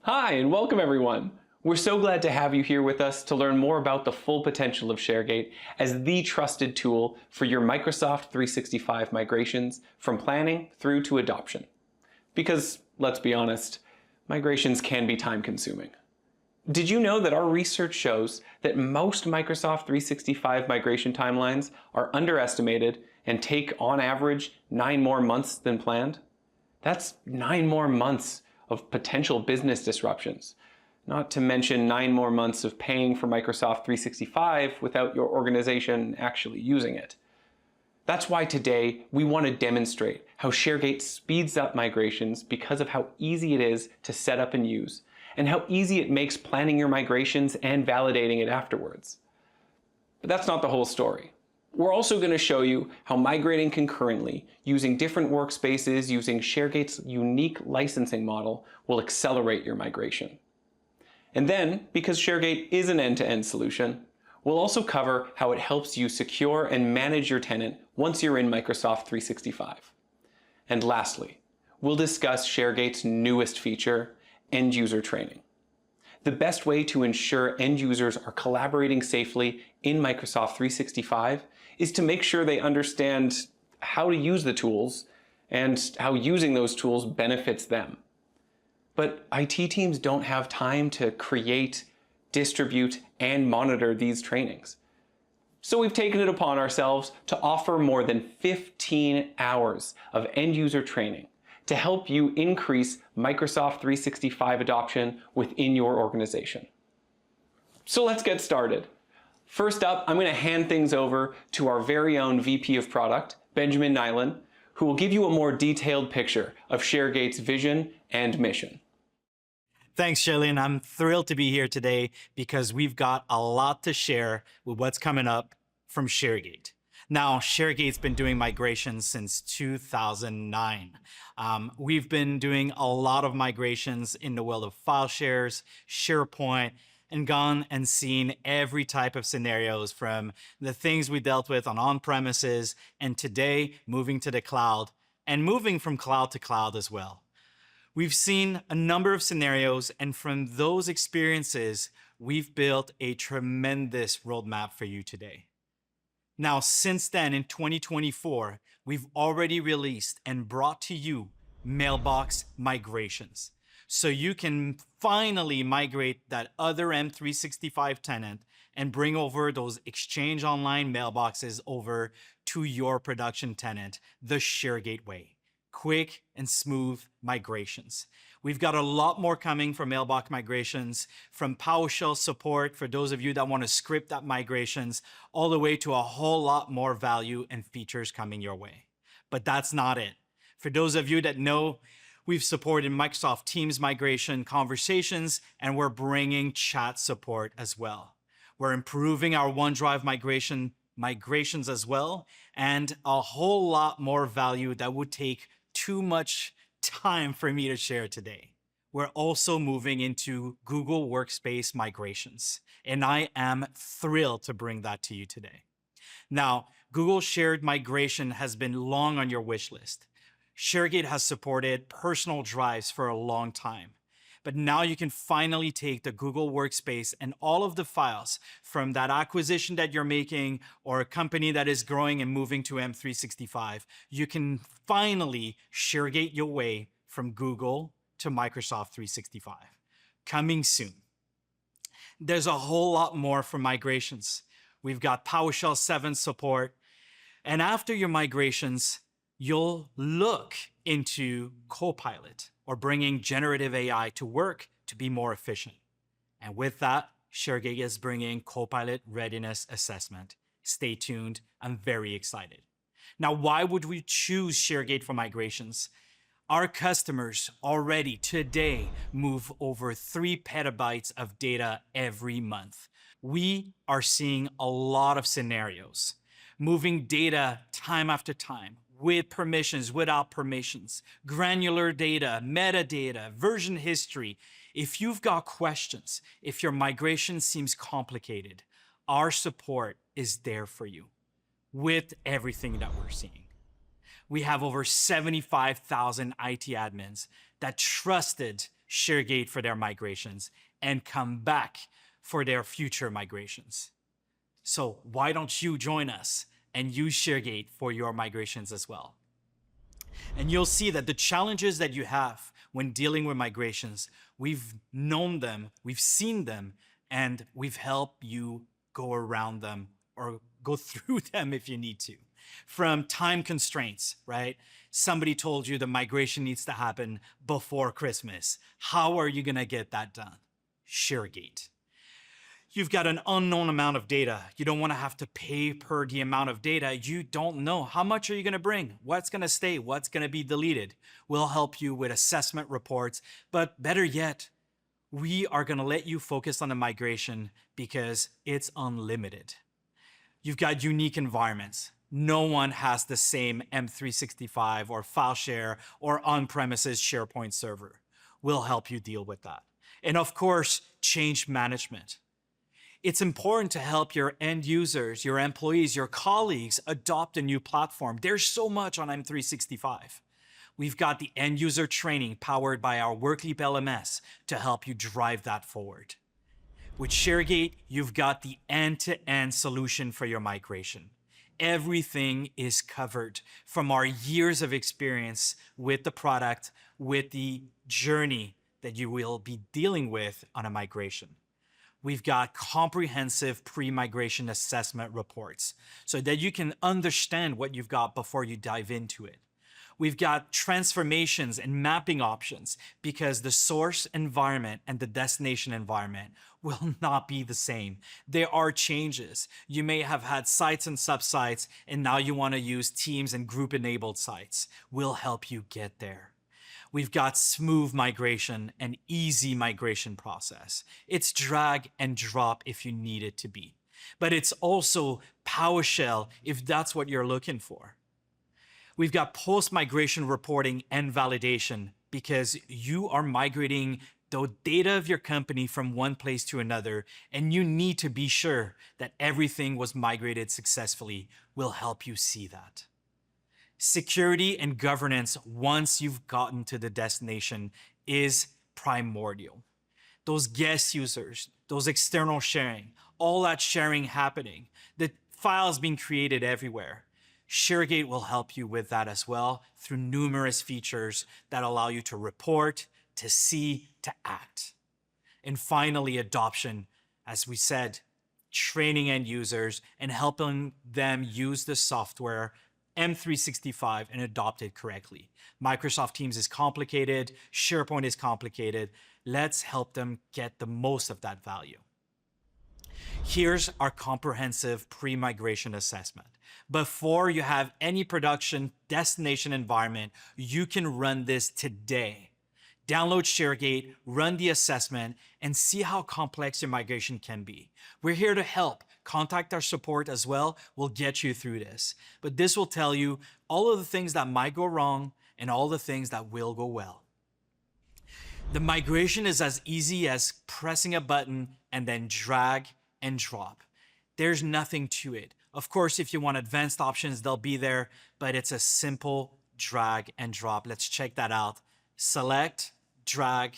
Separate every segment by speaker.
Speaker 1: Hi, and welcome everyone. We're so glad to have you here with us to learn more about the full potential of ShareGate as the trusted tool for your Microsoft 365 migrations from planning through to adoption. Because, let's be honest, migrations can be time-consuming. Did you know that our research shows that most Microsoft 365 migration timelines are underestimated and take, on average, 9 more months than planned? That's 9 more months of potential business disruptions, not to mention 9 more months of paying for Microsoft 365 without your organization actually using it. That's why today we want to demonstrate how ShareGate speeds up migrations because of how easy it is to set up and use, and how easy it makes planning your migrations and validating it afterwards. But that's not the whole story. We're also going to show you how migrating concurrently using different workspaces using ShareGate's unique licensing model will accelerate your migration. And then, because ShareGate is an end-to-end solution, we'll also cover how it helps you secure and manage your tenant once you're in Microsoft 365. And lastly, we'll discuss ShareGate's newest feature, end user training. The best way to ensure end users are collaborating safely in Microsoft 365 is to make sure they understand how to use the tools and how using those tools benefits them. But IT teams don't have time to create, distribute, and monitor these trainings. So we've taken it upon ourselves to offer more than 15 hours of end user training to help you increase Microsoft 365 adoption within your organization. So let's get started. First up, I'm going to hand things over to our very own VP of Product, Benjamin Nyland, who will give you a more detailed picture of ShareGate's vision and mission.
Speaker 2: Thanks, Shailen. I'm thrilled to be here today because we've got a lot to share with what's coming up from ShareGate. Now, ShareGate's been doing migrations since 2009. We've been doing a lot of migrations in the world of file shares, SharePoint, and gone and seen every type of scenarios from the things we dealt with on-premises and today moving to the cloud and moving from cloud to cloud as well. We've seen a number of scenarios, and from those experiences, we've built a tremendous roadmap for you today. Now, since then, in 2024, we've already released and brought to you mailbox migrations. So you can finally migrate that other M365 tenant and bring over those Exchange Online mailboxes over to your production tenant, the ShareGate way. Quick and smooth migrations. We've got a lot more coming for mailbox migrations, from PowerShell support for those of you that want to script that migrations, all the way to a whole lot more value and features coming your way. But that's not it. For those of you that know, we've supported Microsoft Teams migration conversations, and we're bringing chat support as well. We're improving our OneDrive migrations as well, and a whole lot more value that would take too much time for me to share today. We're also moving into Google Workspace migrations, and I am thrilled to bring that to you today. Now, Google Shared migration has been long on your wish list. ShareGate has supported personal drives for a long time, but now you can finally take the Google Workspace and all of the files from that acquisition that you're making or a company that is growing and moving to M365. You can finally ShareGate your way from Google to Microsoft 365. Coming soon. There's a whole lot more for migrations. We've got PowerShell 7 support, and after your migrations, you'll look into Copilot or bringing generative AI to work to be more efficient. And with that, ShareGate is bringing Copilot Readiness Assessment. Stay tuned. I'm very excited. Now, why would we choose ShareGate for migrations? Our customers already today move over 3 petabytes of data every month. We are seeing a lot of scenarios, moving data time after time, with permissions, without permissions, granular data, metadata, version history. If you've got questions, if your migration seems complicated, our support is there for you with everything that we're seeing. We have over 75,000 IT admins that trusted ShareGate for their migrations and come back for their future migrations. So why don't you join us and use ShareGate for your migrations as well? And you'll see that the challenges that you have when dealing with migrations, we've known them, we've seen them, and we've helped you go around them or go through them if you need to. From time constraints, right? Somebody told you the migration needs to happen before Christmas. How are you gonna get that done? ShareGate. You've got an unknown amount of data. You don't want to have to pay per the amount of data. You don't know. How much are you going to bring? What's going to stay? What's going to be deleted? We'll help you with assessment reports. But better yet, we are going to let you focus on the migration because it's unlimited. You've got unique environments. No one has the same M365 or FileShare or on-premises SharePoint server. We'll help you deal with that. And of course, change management. It's important to help your end users, your employees, your colleagues adopt a new platform. There's so much on M365. We've got the end user training powered by our Workleap LMS to help you drive that forward. With ShareGate, you've got the end-to-end solution for your migration. Everything is covered from our years of experience with the product, with the journey that you will be dealing with on a migration. We've got comprehensive pre-migration assessment reports so that you can understand what you've got before you dive into it. We've got transformations and mapping options because the source environment and the destination environment will not be the same. There are changes. You may have had sites and subsites, and now you want to use teams and group-enabled sites. We'll help you get there. We've got smooth migration and easy migration process. It's drag and drop if you need it to be, but it's also PowerShell if that's what you're looking for. We've got post-migration reporting and validation because you are migrating the data of your company from one place to another, and you need to be sure that everything was migrated successfully. We'll help you see that. Security and governance once you've gotten to the destination is primordial. Those guest users, those external sharing, all that sharing happening, the files being created everywhere. ShareGate will help you with that as well through numerous features that allow you to report, to see, to act. And finally, adoption, as we said, training end users and helping them use the software M365 and adopt it correctly. Microsoft Teams is complicated, SharePoint is complicated. Let's help them get the most of that value. Here's our comprehensive pre-migration assessment. Before you have any production destination environment, you can run this today. Download ShareGate, run the assessment, and see how complex your migration can be. We're here to help. Contact our support as well. We'll get you through this. But this will tell you all of the things that might go wrong and all the things that will go well. The migration is as easy as pressing a button and then drag and drop. There's nothing to it. Of course, if you want advanced options, they'll be there, but it's a simple drag and drop. Let's check that out. Select, drag,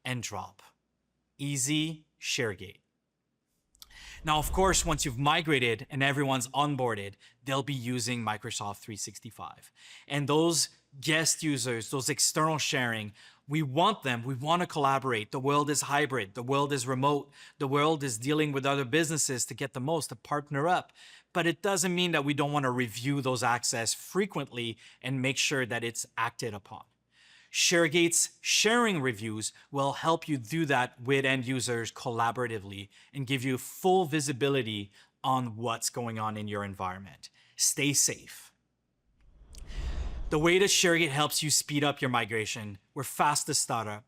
Speaker 2: and drop. Easy ShareGate. Now, of course, once you've migrated and everyone's onboarded, they'll be using Microsoft 365. And those guest users, those external sharing, we want them, we want to collaborate. The world is hybrid, the world is remote, the world is dealing with other businesses to get the most, to partner up. But it doesn't mean that we don't want to review those access frequently and make sure that it's acted upon. ShareGate's sharing reviews will help you do that with end users collaboratively and give you full visibility on what's going on in your environment. Stay safe. The way that ShareGate helps you speed up your migration, we're fast to start up,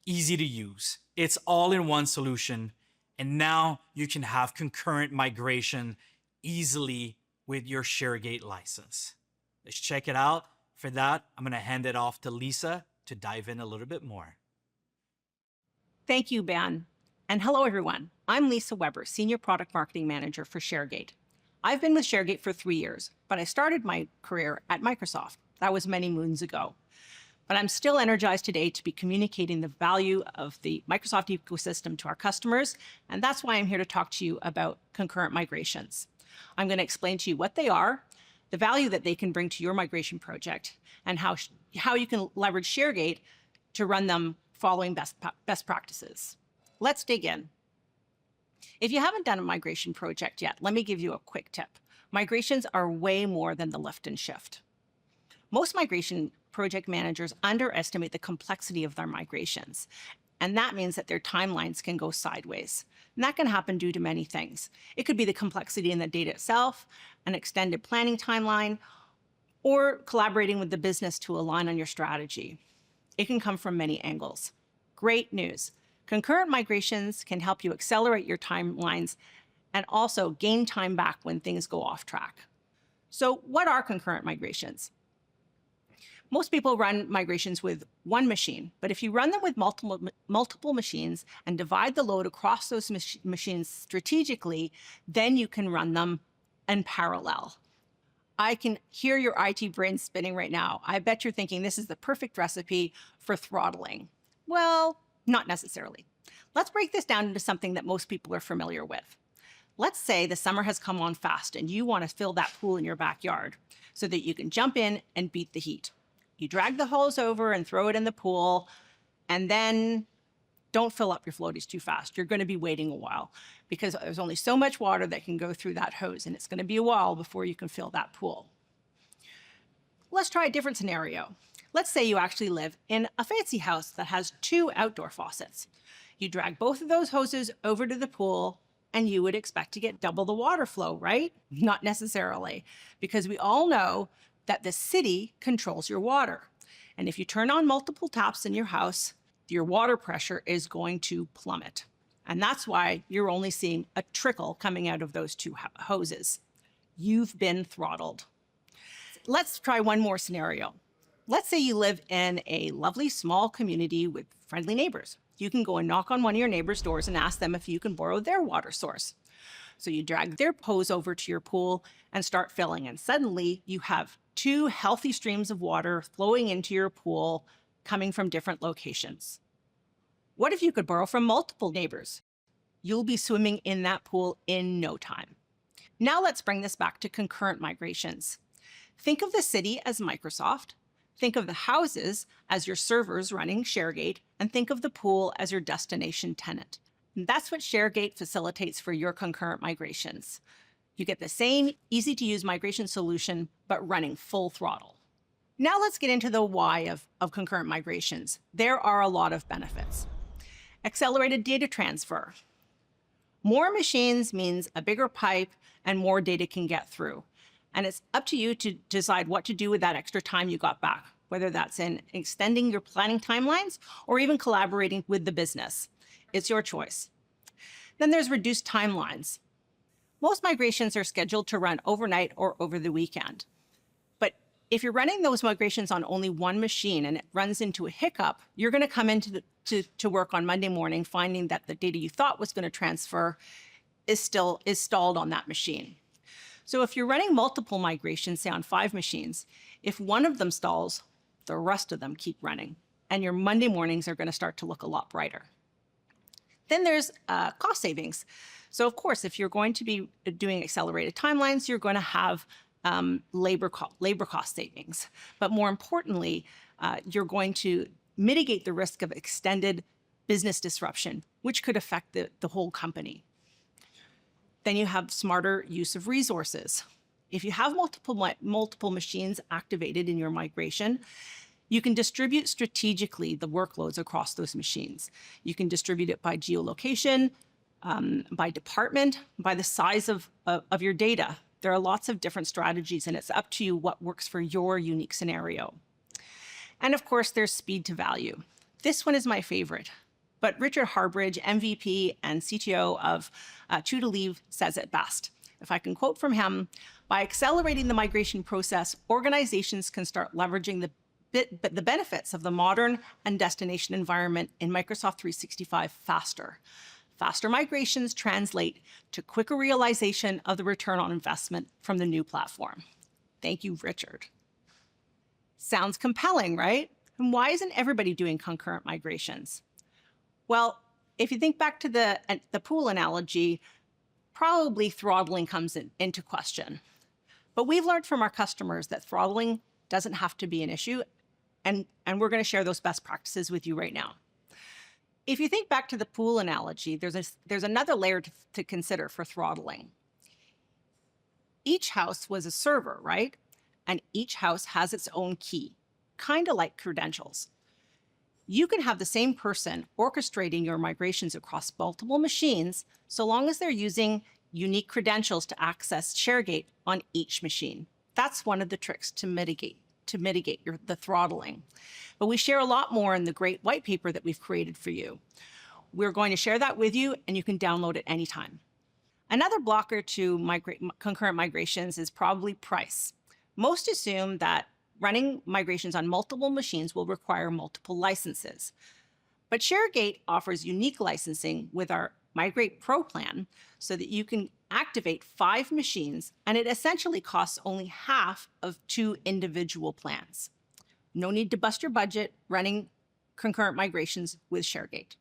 Speaker 2: easy to use. It's all-in-one solution, and now you can have concurrent migration easily with your ShareGate license. Let's check it out. For that, I'm going to hand it off to Lisa to dive in a little bit more.
Speaker 3: Thank you, Ben. And hello, everyone. I'm Lisa Weber, Senior Product Marketing Manager for ShareGate. I've been with ShareGate for 3 years, but I started my career at Microsoft. That was many moons ago. But I'm still energized today to be communicating the value of the Microsoft ecosystem to our customers, and that's why I'm here to talk to you about concurrent migrations. I'm going to explain to you what they are, the value that they can bring to your migration project, and how you can leverage ShareGate to run them following best practices. Let's dig in. If you haven't done a migration project yet, let me give you a quick tip. Migrations are way more than the lift and shift. Most migration project managers underestimate the complexity of their migrations, and that means that their timelines can go sideways. And that can happen due to many things. It could be the complexity in the data itself, an extended planning timeline, or collaborating with the business to align on your strategy. It can come from many angles. Great news. Concurrent migrations can help you accelerate your timelines and also gain time back when things go off track. So what are concurrent migrations? Most people run migrations with one machine, but if you run them with multiple machines and divide the load across those machines strategically, then you can run them in parallel. I can hear your IT brain spinning right now. I bet you're thinking this is the perfect recipe for throttling. Well, not necessarily. Let's break this down into something that most people are familiar with. Let's say the summer has come on fast and you want to fill that pool in your backyard so that you can jump in and beat the heat. You drag the hose over and throw it in the pool, and then don't fill up your floaties too fast. You're going to be waiting a while because there's only so much water that can go through that hose, and it's going to be a while before you can fill that pool. Let's try a different scenario. Let's say you actually live in a fancy house that has 2 outdoor faucets. You drag both of those hoses over to the pool, and you would expect to get double the water flow, right? Not necessarily, because we all know that the city controls your water. And if you turn on multiple taps in your house, your water pressure is going to plummet. And that's why you're only seeing a trickle coming out of those 2 hoses. You've been throttled. Let's try one more scenario. Let's say you live in a lovely small community with friendly neighbors. You can go and knock on one of your neighbors' doors and ask them if you can borrow their water source. So you drag their hose over to your pool and start filling, and suddenly you have 2 healthy streams of water flowing into your pool coming from different locations. What if you could borrow from multiple neighbors? You'll be swimming in that pool in no time. Now let's bring this back to concurrent migrations. Think of the city as Microsoft, think of the houses as your servers running ShareGate, and think of the pool as your destination tenant. And that's what ShareGate facilitates for your concurrent migrations. You get the same easy-to-use migration solution, but running full throttle. Now let's get into the why of concurrent migrations. There are a lot of benefits. Accelerated data transfer. More machines means a bigger pipe and more data can get through. And it's up to you to decide what to do with that extra time you got back, whether that's in extending your planning timelines or even collaborating with the business. It's your choice. Then there's reduced timelines. Most migrations are scheduled to run overnight or over the weekend. But if you're running those migrations on only one machine and it runs into a hiccup, you're going to come into to work on Monday morning finding that the data you thought was going to transfer is stalled on that machine. So if you're running multiple migrations, say on 5 machines, if one of them stalls, the rest of them keep running, and your Monday mornings are going to start to look a lot brighter. Then there's cost savings. So of course, if you're going to be doing accelerated timelines, you're going to have labor cost savings. But more importantly, you're going to mitigate the risk of extended business disruption, which could affect the whole company. Then you have smarter use of resources. If you have multiple machines activated in your migration, you can distribute strategically the workloads across those machines. You can distribute it by geolocation, by department, by the size of your data. There are lots of different strategies, and it's up to you what works for your unique scenario. And of course, there's speed to value. This one is my favorite, but Richard Harbridge, MVP and CTO of True to Leave, says it best. If I can quote from him, by accelerating the migration process, organizations can start leveraging the benefits of the modern and destination environment in Microsoft 365 faster. Faster migrations translate to quicker realization of the return on investment from the new platform. Thank you, Richard. Sounds compelling, right? And why isn't everybody doing concurrent migrations? Well, if you think back to the pool analogy, probably throttling comes into question. But we've learned from our customers that throttling doesn't have to be an issue, and we're going to share those best practices with you right now. If you think back to the pool analogy, there's another layer to consider for throttling. Each house was a server, right? And each house has its own key, kind of like credentials. You can have the same person orchestrating your migrations across multiple machines so long as they're using unique credentials to access ShareGate on each machine. That's one of the tricks to mitigate the throttling. But we share a lot more in the great white paper that we've created for you. We're going to share that with you, and you can download it anytime. Another blocker to concurrent migrations is probably price. Most assume that running migrations on multiple machines will require multiple licenses. But ShareGate offers unique licensing with our Migrate Pro plan so that you can activate 5 machines, and it essentially costs only half of 2 individual plans. No need to bust your budget running concurrent migrations with ShareGate.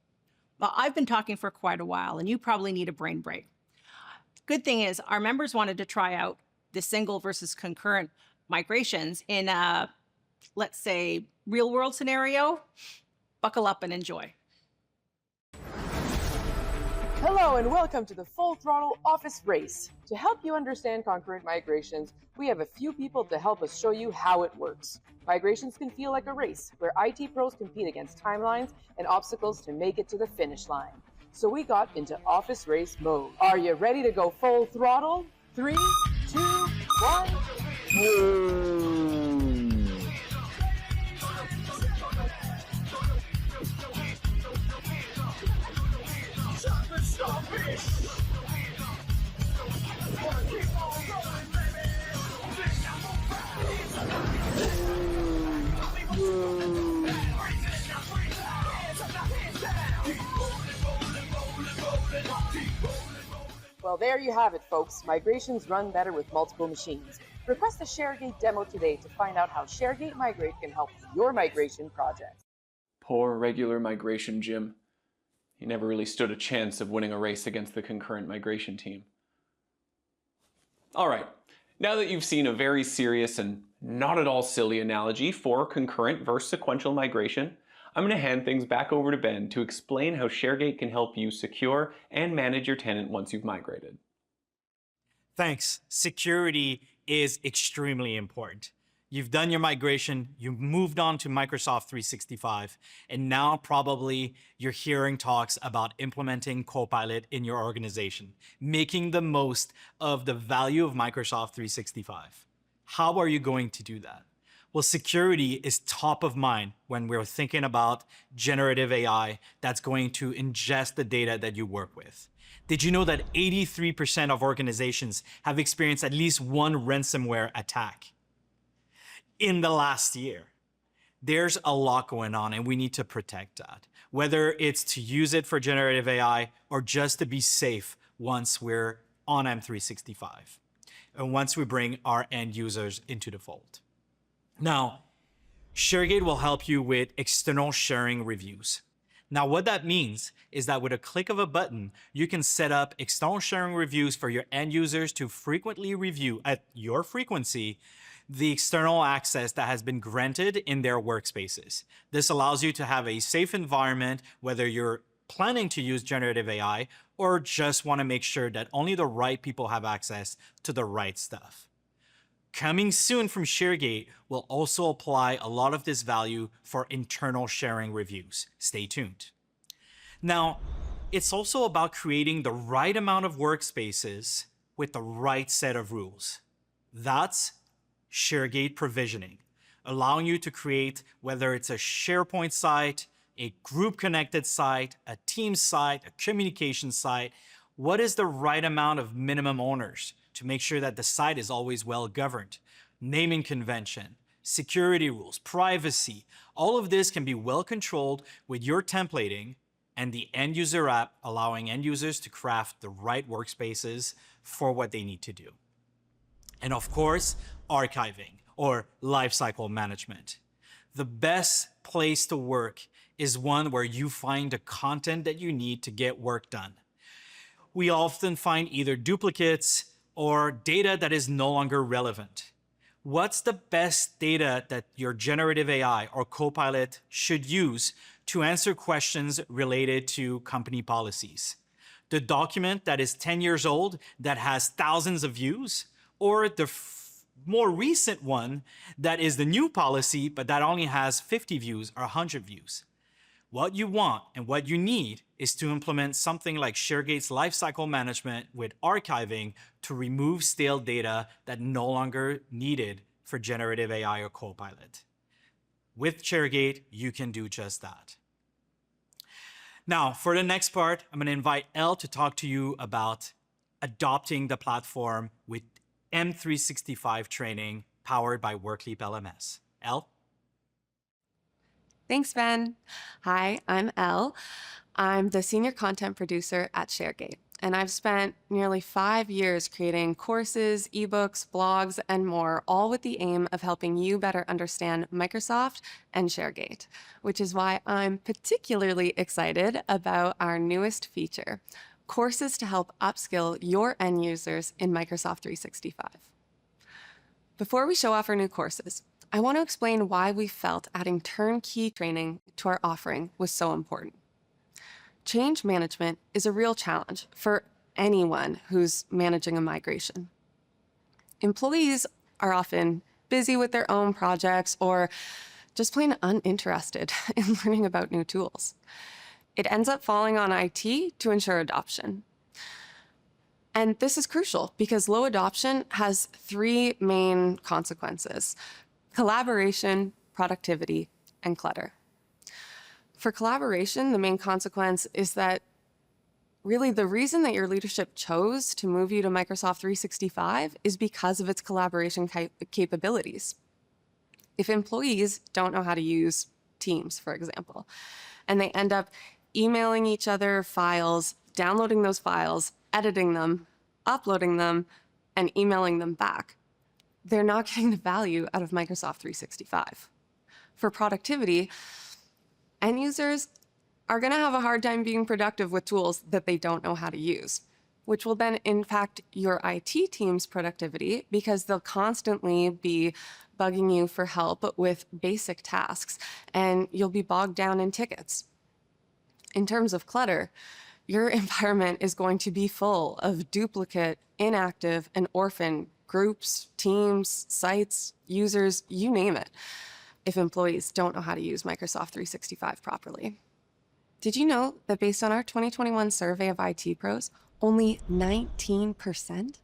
Speaker 3: Well, I've been talking for quite a while, and you probably need a brain break. Good thing is our members wanted to try out the single versus concurrent migrations in a, let's say, real world scenario. Buckle up and enjoy.
Speaker 4: Hello and welcome to the Full Throttle Office Race. To help you understand concurrent migrations, we have a few people to help us show you how it works. Migrations can feel like a race where IT pros compete against timelines and obstacles to make it to the finish line. So we got into office race mode. Are you ready to go full throttle? 3, 2, 1, boom! Well, there you have it, folks. Migrations run better with multiple machines. Request a ShareGate demo today to find out how ShareGate Migrate can help your migration project.
Speaker 1: Poor regular migration Jim. He never really stood a chance of winning a race against the concurrent migration team. All right, now that you've seen a very serious and not at all silly analogy for concurrent versus sequential migration, I'm going to hand things back over to Ben to explain how ShareGate can help you secure and manage your tenant once you've migrated.
Speaker 2: Thanks. Security is extremely important. You've done your migration, you've moved on to Microsoft 365, and now probably you're hearing talks about implementing Copilot in your organization, making the most of the value of Microsoft 365. How are you going to do that? Well, security is top of mind when we're thinking about generative AI that's going to ingest the data that you work with. Did you know that 83% of organizations have experienced at least one ransomware attack in the last year? There's a lot going on, and we need to protect that, whether it's to use it for generative AI or just to be safe once we're on M365 and once we bring our end users into the fold. Now, ShareGate will help you with external sharing reviews. Now, what that means is that with a click of a button, you can set up external sharing reviews for your end users to frequently review at your frequency the external access that has been granted in their workspaces. This allows you to have a safe environment, whether you're planning to use generative AI or just want to make sure that only the right people have access to the right stuff. Coming soon from ShareGate will also apply a lot of this value for internal sharing reviews. Stay tuned. Now, it's also about creating the right amount of workspaces with the right set of rules. That's ShareGate provisioning, allowing you to create, whether it's a SharePoint site, a group connected site, a team site, a communication site, what is the right amount of minimum owners to make sure that the site is always well governed? Naming convention, security rules, privacy, all of this can be well controlled with your templating and the end user app, allowing end users to craft the right workspaces for what they need to do. And of course, archiving or lifecycle management. the best place to work is one where you find the content that you need to get work done. We often find either duplicates or data that is no longer relevant. What's the best data that your generative AI or Copilot should use to answer questions related to company policies? The document that is 10 years old that has thousands of views, or the more recent one that is the new policy but that only has 50 views or 100 views? What you want and what you need is to implement something like ShareGate's lifecycle management with archiving to remove stale data that no longer needed for generative AI or Copilot. With ShareGate, you can do just that. Now, for the next part, I'm going to invite Elle to talk to you about adopting the platform with M365 training powered by WorkLeap LMS. Elle?
Speaker 5: Thanks, Ben. Hi, I'm Elle. I'm the senior content producer at ShareGate, and I've spent nearly 5 years creating courses, ebooks, blogs, and more, all with the aim of helping you better understand Microsoft and ShareGate, which is why I'm particularly excited about our newest feature, courses to help upskill your end users in Microsoft 365. Before we show off our new courses, I want to explain why we felt adding turnkey training to our offering was so important. Change management is a real challenge for anyone who's managing a migration. Employees are often busy with their own projects or just plain uninterested in learning about new tools. It ends up falling on IT to ensure adoption. And this is crucial because low adoption has 3 main consequences: collaboration, productivity, and clutter. For collaboration, the main consequence is that really the reason that your leadership chose to move you to Microsoft 365 is because of its collaboration capabilities. If employees don't know how to use Teams, for example, and they end up emailing each other files, downloading those files, editing them, uploading them, and emailing them back, they're not getting the value out of Microsoft 365. For productivity, end users are going to have a hard time being productive with tools that they don't know how to use, which will then impact your IT team's productivity because they'll constantly be bugging you for help with basic tasks, and you'll be bogged down in tickets. In terms of clutter, your environment is going to be full of duplicate, inactive, and orphan groups, teams, sites, users, you name it, if employees don't know how to use Microsoft 365 properly. Did you know that based on our 2021 survey of IT pros, only 19%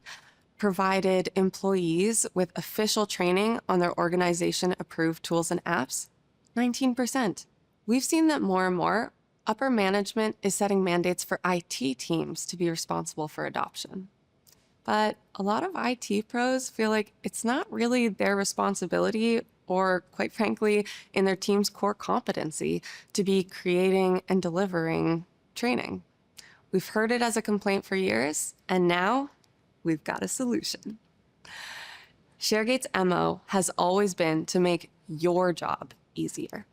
Speaker 5: provided employees with official training on their organization-approved tools and apps? 19%. We've seen that more and more, upper management is setting mandates for IT teams to be responsible for adoption. But a lot of IT pros feel like it's not really their responsibility or, quite frankly, in their team's core competency to be creating and delivering training. We've heard it as a complaint for years, and now we've got a solution. ShareGate's MO has always been to make your job easier.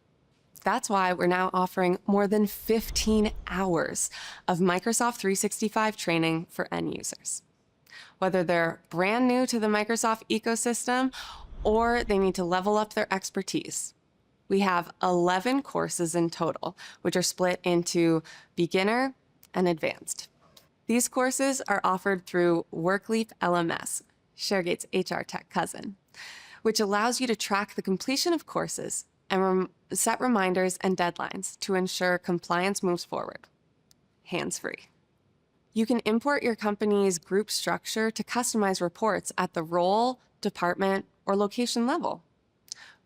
Speaker 5: That's why we're now offering more than 15 hours of Microsoft 365 training for end users. Whether they're brand new to the Microsoft ecosystem or they need to level up their expertise. We have 11 courses in total, which are split into beginner and advanced. These courses are offered through WorkLeap LMS, ShareGate's HR tech cousin, which allows you to track the completion of courses and set reminders and deadlines to ensure compliance moves forward, hands-free. You can import your company's group structure to customize reports at the role, department, or location level.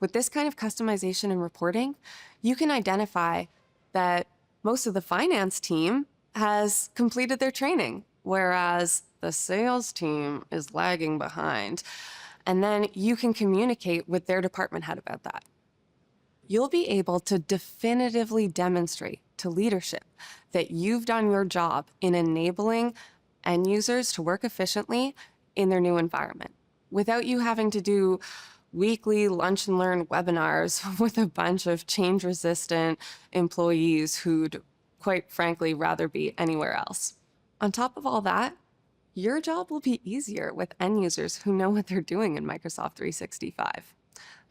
Speaker 5: With this kind of customization and reporting, you can identify that most of the finance team has completed their training, whereas the sales team is lagging behind. And then you can communicate with their department head about that. You'll be able to definitively demonstrate to leadership that you've done your job in enabling end users to work efficiently in their new environment without you having to do weekly lunch and learn webinars with a bunch of change resistant employees who'd quite frankly rather be anywhere else. On top of all that, your job will be easier with end users who know what they're doing in Microsoft 365.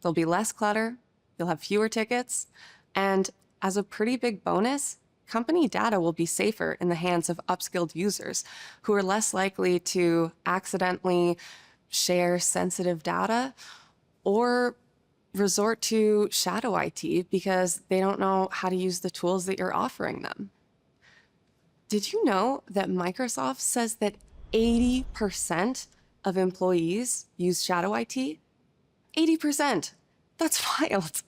Speaker 5: There'll be less clutter, you'll have fewer tickets, and as a pretty big bonus, company data will be safer in the hands of upskilled users who are less likely to accidentally share sensitive data or resort to shadow IT because they don't know how to use the tools that you're offering them. Did you know that Microsoft says that 80% of employees use shadow IT? 80%. That's wild.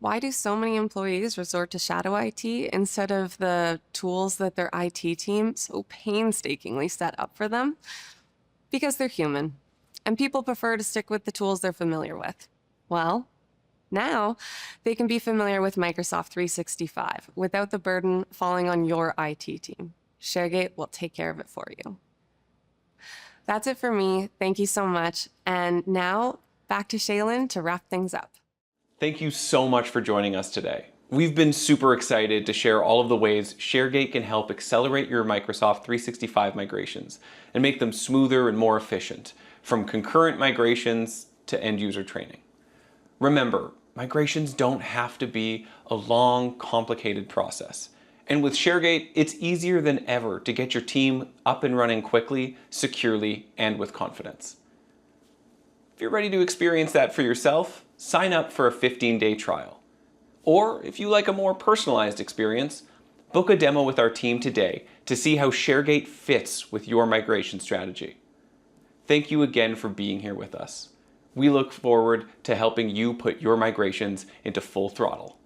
Speaker 5: Why do so many employees resort to shadow IT instead of the tools that their IT team so painstakingly set up for them? Because they're human, and people prefer to stick with the tools they're familiar with. Well, now they can be familiar with Microsoft 365 without the burden falling on your IT team. ShareGate will take care of it for you. That's it for me. Thank you so much. And now back to Shaylin to wrap things up.
Speaker 1: Thank you so much for joining us today. We've been super excited to share all of the ways ShareGate can help accelerate your Microsoft 365 migrations and make them smoother and more efficient, from concurrent migrations to end user training. Remember, migrations don't have to be a long, complicated process. And with ShareGate, it's easier than ever to get your team up and running quickly, securely, and with confidence. If you're ready to experience that for yourself, sign up for a 15-day trial. Or if you like a more personalized experience, book a demo with our team today to see how ShareGate fits with your migration strategy. Thank you again for being here with us. We look forward to helping you put your migrations into full throttle.